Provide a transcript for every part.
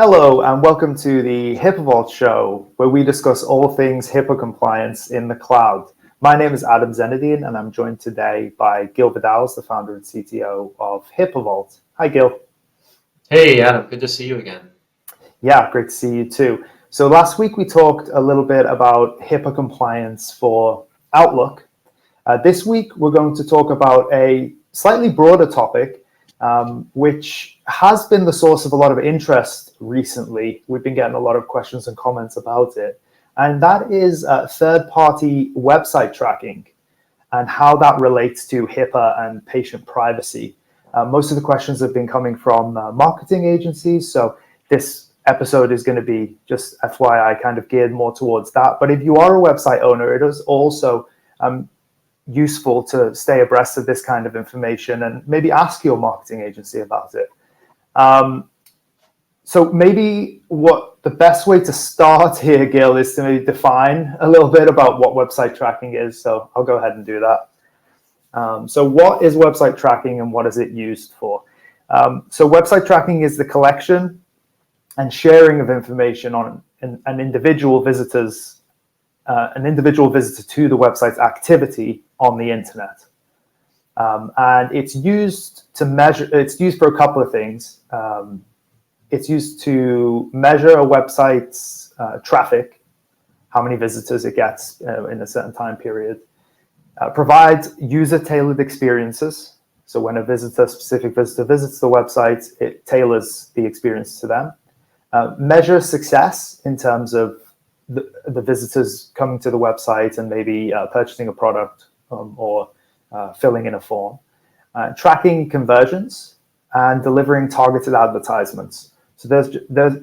Hello and welcome to the HIPAA Vault show, where we discuss all things HIPAA compliance in the cloud. My name is Adam Zenedine, and I'm joined today by Gil Vidals, the founder and CTO of HIPAA Vault. Hi, Gil. Hey, Adam. Good to see you again. Yeah, great to see you too. So last week we talked a little bit about HIPAA compliance for Outlook. This week we're going to talk about a slightly broader topic, which has been the source of a lot of interest recently. We've been getting a lot of questions and comments about it. And that is third-party website tracking and how that relates to HIPAA and patient privacy. Most of the questions have been coming from marketing agencies. So this episode is going to be just FYI kind of geared more towards that. But if you are a website owner, it is also useful to stay abreast of this kind of information and maybe ask your marketing agency about it. So maybe what the best way to start here, Gil, is to maybe define a little bit about what website tracking is. So I'll go ahead and do that. So what is website tracking and what is it used for? So website tracking is the collection and sharing of information on an individual visitor to the website's activity on the internet. And it's used to measure, it's used for a couple of things. It's used to measure a website's traffic, how many visitors it gets in a certain time period. Provide user-tailored experiences. So when a specific visitor visits the website, it tailors the experience to them. Measure success in terms of the visitors coming to the website and maybe purchasing a product or filling in a form. Tracking conversions and delivering targeted advertisements. So there's,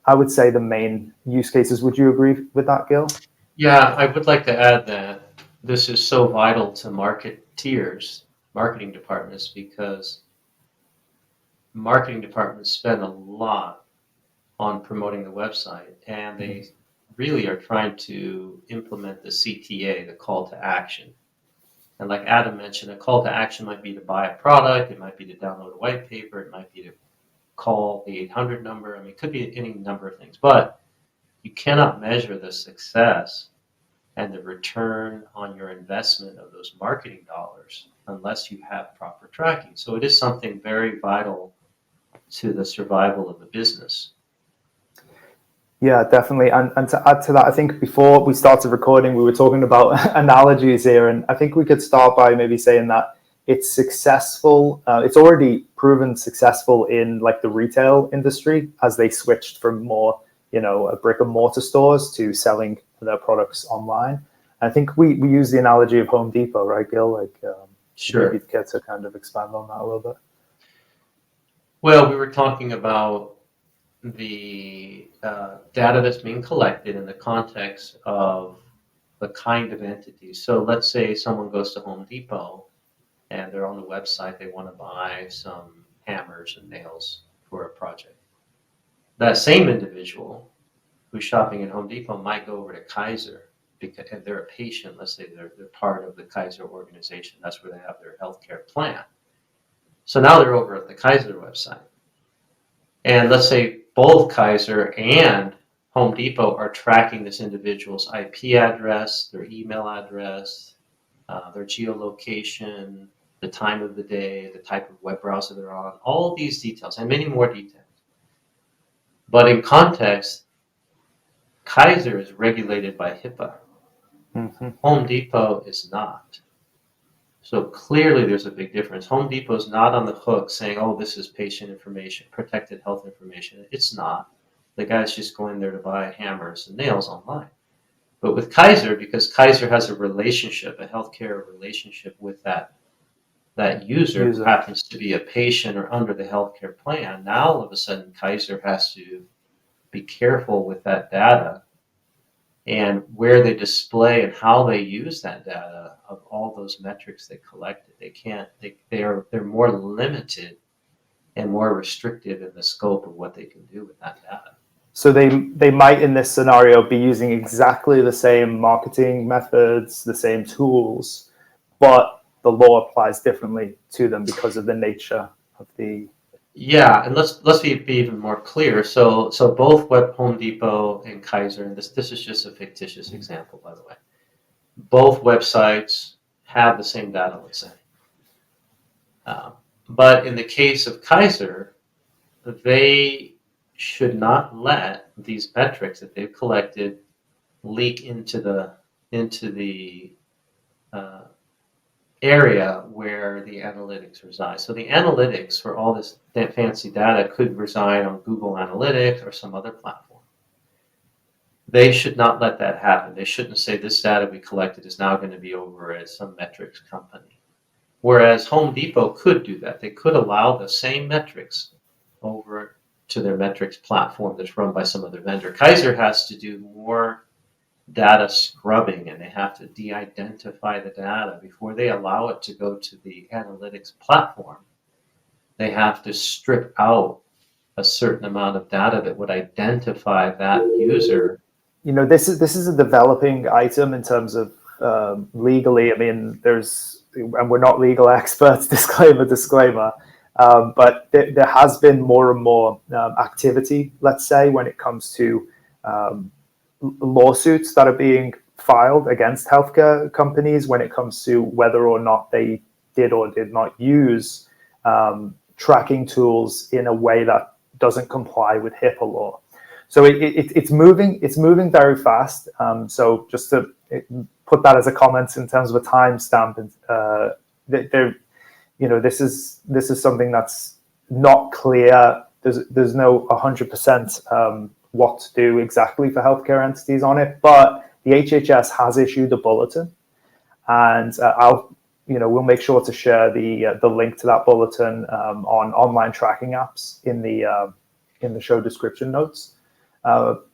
I would say, the main use cases. Would you agree with that, Gil? Yeah, I would like to add that this is so vital to marketeers, marketing departments, because marketing departments spend a lot on promoting the website, and they really are trying to implement the CTA, the call to action. And like Adam mentioned, a call to action might be to buy a product, it might be to download a white paper, it might be to call the 800 number. I mean, it could be any number of things, but you cannot measure the success and the return on your investment of those marketing dollars unless you have proper tracking. So it is something very vital to the survival of the business. Yeah, definitely. And to add to that, I think before we started recording, we were talking about analogies here. And I think we could start by maybe saying that it's successful. It's already proven successful in like the retail industry as they switched from more, brick and mortar stores to selling their products online. I think we use the analogy of Home Depot, right, Gil? Sure. Maybe care to kind of expand on that a little bit. Well, we were talking about the data that's being collected in the context of the kind of entity. So let's say someone goes to Home Depot and they're on the website, they want to buy some hammers and nails for a project. That same individual who's shopping at Home Depot might go over to Kaiser because if they're a patient, let's say they're part of the Kaiser organization, that's where they have their healthcare plan. So now they're over at the Kaiser website. And let's say both Kaiser and Home Depot are tracking this individual's IP address, their email address, their geolocation, the time of the day, the type of web browser they're on, all these details, and many more details. But in context, Kaiser is regulated by HIPAA. Mm-hmm. Home Depot is not. So clearly there's a big difference. Home Depot is not on the hook saying, oh, this is patient information, protected health information. It's not. The guy's just going there to buy hammers and nails online. But with Kaiser, because Kaiser has a relationship, a healthcare relationship with that user who happens to be a patient or under the healthcare plan, now all of a sudden Kaiser has to be careful with that data and where they display and how they use that data of all those metrics they collected. They're more limited and more restrictive in the scope of what they can do with that data. So they might in this scenario be using exactly the same marketing methods, the same tools, but the law applies differently to them because of the nature of the Yeah, and let's be even more clear. So both Home Depot and Kaiser, and this is just a fictitious example, by the way. Both websites have the same data, let's say. Uh, but in the case of Kaiser, they should not let these metrics that they've collected leak into the uh, area where the analytics reside. So the analytics for all this fancy data could reside on Google Analytics or some other platform. They should not let that happen. They shouldn't say this data we collected is now going to be over at some metrics company. Whereas Home Depot could do that. They could allow the same metrics over to their metrics platform that's run by some other vendor. Kaiser has to do more data scrubbing, and they have to de-identify the data before they allow it to go to the analytics platform. They have to strip out a certain amount of data that would identify that user. This is a developing item in terms of legally. I mean, and we're not legal experts. Disclaimer. But there has been more and more activity, let's say, when it comes to lawsuits that are being filed against healthcare companies when it comes to whether or not they did or did not use tracking tools in a way that doesn't comply with HIPAA law. So it's moving very fast. So just to put that as a comment in terms of a timestamp, this is something that's not clear. There's no 100% what to do exactly for healthcare entities on it, but the HHS has issued a bulletin, and we'll make sure to share the link to that bulletin on online tracking apps in the show description notes.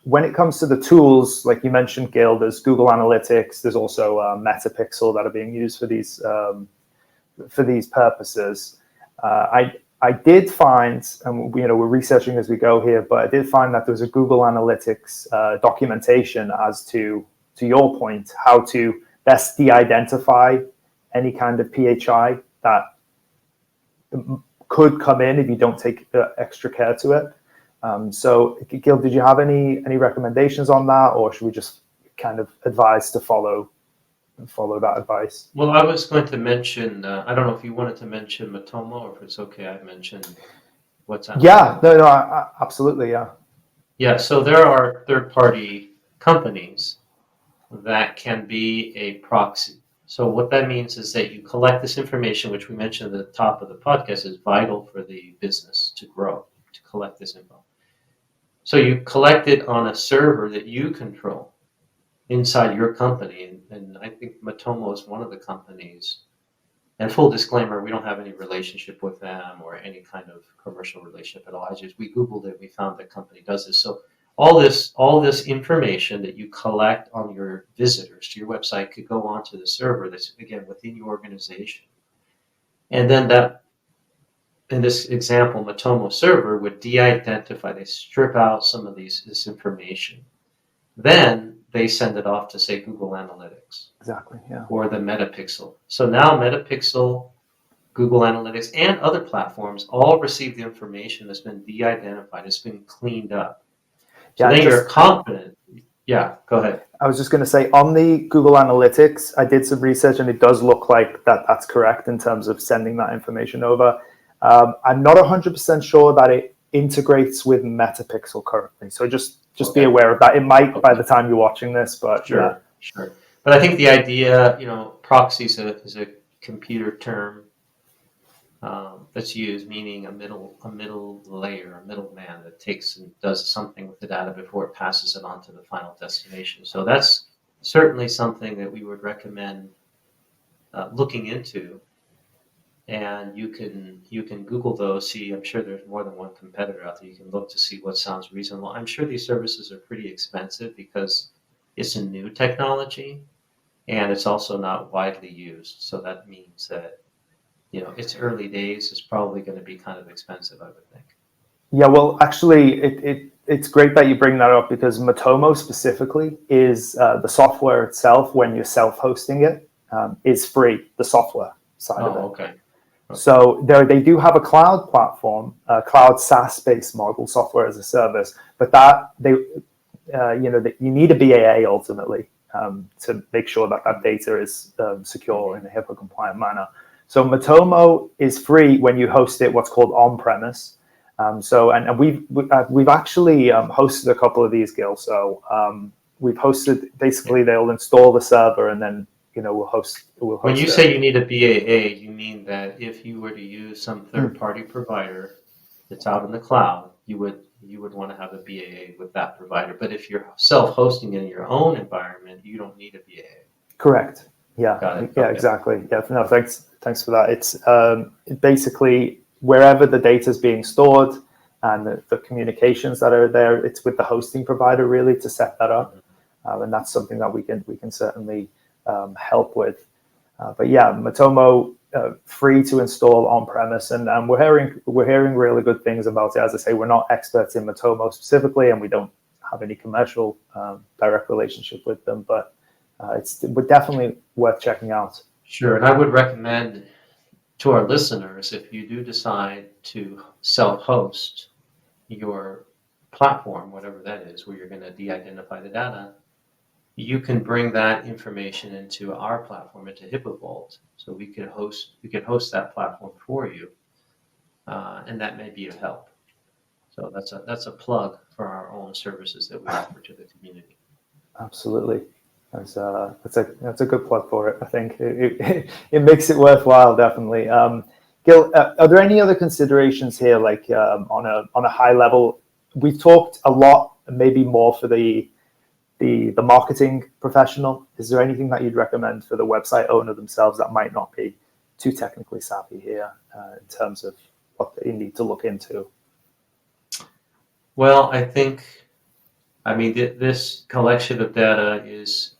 When it comes to the tools, like you mentioned, Gil, there's Google Analytics. There's also Metapixel that are being used for these purposes. I did find, and we're researching as we go here, but I did find that there's a Google Analytics documentation as to your point, how to best de-identify any kind of PHI that could come in if you don't take extra care to it. So, Gil, did you have any recommendations on that, or should we just kind of advise to follow that advice? Well, I was going to mention, I don't know if you wanted to mention Matomo, or if it's okay I mentioned what's on. Yeah, no, absolutely, yeah. Yeah, so there are third-party companies that can be a proxy. So what that means is that you collect this information, which we mentioned at the top of the podcast is vital for the business to grow, to collect this info. So you collect it on a server that you control inside your company, and I think Matomo is one of the companies. And full disclaimer, we don't have any relationship with them or any kind of commercial relationship at all. We Googled it, we found the company does this. So all this information that you collect on your visitors to your website could go onto the server that's, again, within your organization. And then that, in this example, Matomo server would de-identify, they strip out some of this information. Then they send it off to, say, Google Analytics. Exactly, yeah. Or the Metapixel. So now Metapixel, Google Analytics, and other platforms all receive the information that's been de-identified, it's been cleaned up. So then you're confident. Yeah, go ahead. I was just going to say, on the Google Analytics, I did some research, and it does look like that's correct in terms of sending that information over. I'm not 100% sure that it integrates with Metapixel currently. So just be aware of that. It might by the time you're watching this, but sure. But I think the idea, proxy is a computer term that's used, meaning a middle layer, a middleman that takes and does something with the data before it passes it on to the final destination. So that's certainly something that we would recommend looking into. And you can Google those, see, I'm sure there's more than one competitor out there. You can look to see what sounds reasonable. I'm sure these services are pretty expensive because it's a new technology and it's also not widely used. So that means that, it's early days. It's probably going to be kind of expensive, I would think. Yeah, well, actually, it's great that you bring that up because Matomo specifically is the software itself, when you're self-hosting it, is free, the software side of it. Okay. So they do have a cloud platform, a cloud SaaS-based model, software as a service, but that you need a BAA ultimately to make sure that that data is secure in a HIPAA compliant manner. So Matomo is free when you host it what's called on-premise. And we've actually hosted a couple of these, Gil. So we've hosted, basically they'll install the server and then we'll host. When you say you need a BAA, you mean that if you were to use some third-party provider that's out in the cloud, you would want to have a BAA with that provider. But if you're self-hosting in your own environment, you don't need a BAA. Correct. Yeah. Got it. Yeah. Okay. Exactly. Yeah. No. Thanks for that. It's basically wherever the data is being stored and the communications that are there, it's with the hosting provider really to set that up, and that's something that we can certainly help with. But yeah, Matomo free to install on premise, and we're hearing really good things about it. As I say, we're not experts in Matomo specifically, and we don't have any commercial direct relationship with them, but we're definitely worth checking out. Sure, and I would recommend to our listeners, if you do decide to self-host your platform, whatever that is, where you're going to de-identify the data, you can bring that information into our platform, into HIPAA Vault, so we can host that platform for you, and that may be of help. So that's a plug for our own services that we offer to the community. Absolutely. That's a good plug for it. I think it makes it worthwhile, definitely. Gil, are there any other considerations here, like on a high level? We've talked a lot, maybe more for the marketing professional. Is there anything that you'd recommend for the website owner themselves that might not be too technically savvy here in terms of what they need to look into? Well, I mean, this collection of data is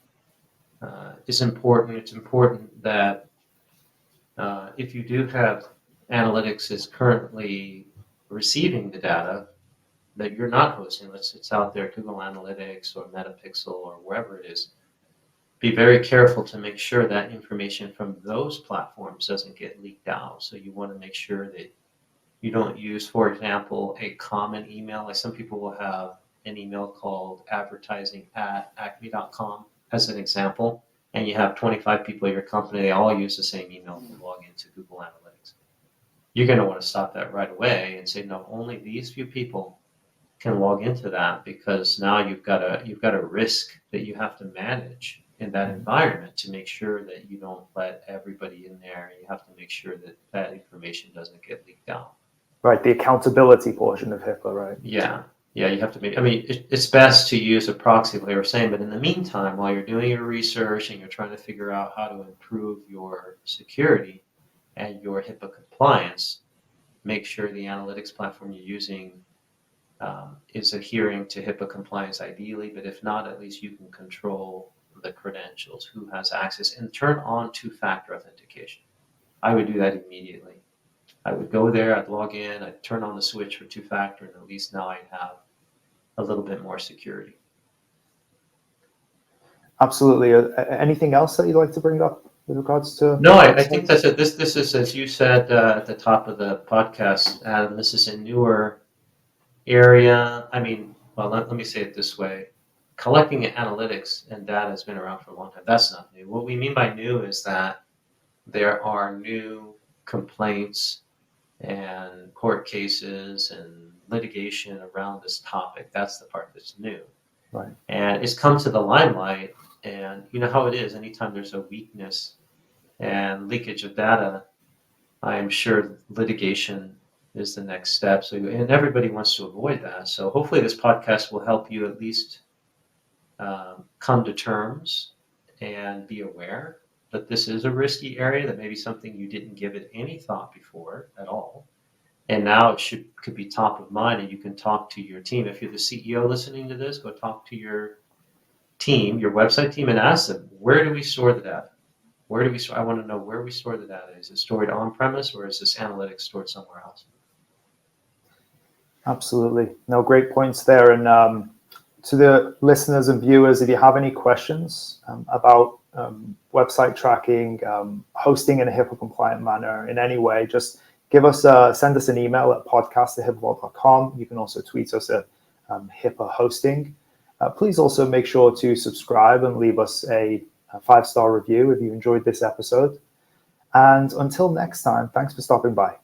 important. It's important that if you do have analytics is currently receiving the data that you're not hosting, it's out there, Google Analytics or Metapixel or wherever it is, be very careful to make sure that information from those platforms doesn't get leaked out. So you want to make sure that you don't use, for example, a common email. Like some people will have an email called advertising@acme.com as an example, and you have 25 people at your company, they all use the same email to log into Google Analytics. You're going to want to stop that right away and say, no, only these few people can log into that, because now you've got a risk that you have to manage in that environment to make sure that you don't let everybody in there. You have to make sure that that information doesn't get leaked out. Right, the accountability portion of HIPAA, right? Yeah, you have to make, I mean, it's best to use a proxy, like I was saying, but in the meantime, while you're doing your research and you're trying to figure out how to improve your security and your HIPAA compliance, make sure the analytics platform you're using is adhering to HIPAA compliance ideally, but if not, at least you can control the credentials, who has access, and turn on two-factor authentication. I would do that immediately. I would go there, I'd log in, I'd turn on the switch for two-factor, and at least now I'd have a little bit more security. Absolutely. Anything else that you'd like to bring up with regards to? No, I think that's it. This is, as you said at the top of the podcast, Adam, this is a newer area. I mean, well, let me say it this way. Collecting analytics and data has been around for a long time. That's not new. What we mean by new is that there are new complaints and court cases and litigation around this topic. That's the part that's new. Right. And it's come to the limelight, and you know how it is. Anytime there's a weakness and leakage of data, I am sure litigation is the next step. So, and everybody wants to avoid that. So hopefully this podcast will help you at least come to terms and be aware that this is a risky area, that maybe something you didn't give it any thought before at all. And now it could be top of mind, and you can talk to your team. If you're the CEO listening to this, go talk to your team, your website team, and ask them, where do we store the data? I want to know where we store the data. Is it stored on-premise, or is this analytics stored somewhere else? Absolutely. No, great points there. And to the listeners and viewers, if you have any questions about website tracking, hosting in a HIPAA compliant manner in any way, just send us an email at podcast@hippaavault.com. You can also tweet us at HIPAA hosting. Please also make sure to subscribe and leave us a 5-star review if you enjoyed this episode. And until next time, thanks for stopping by.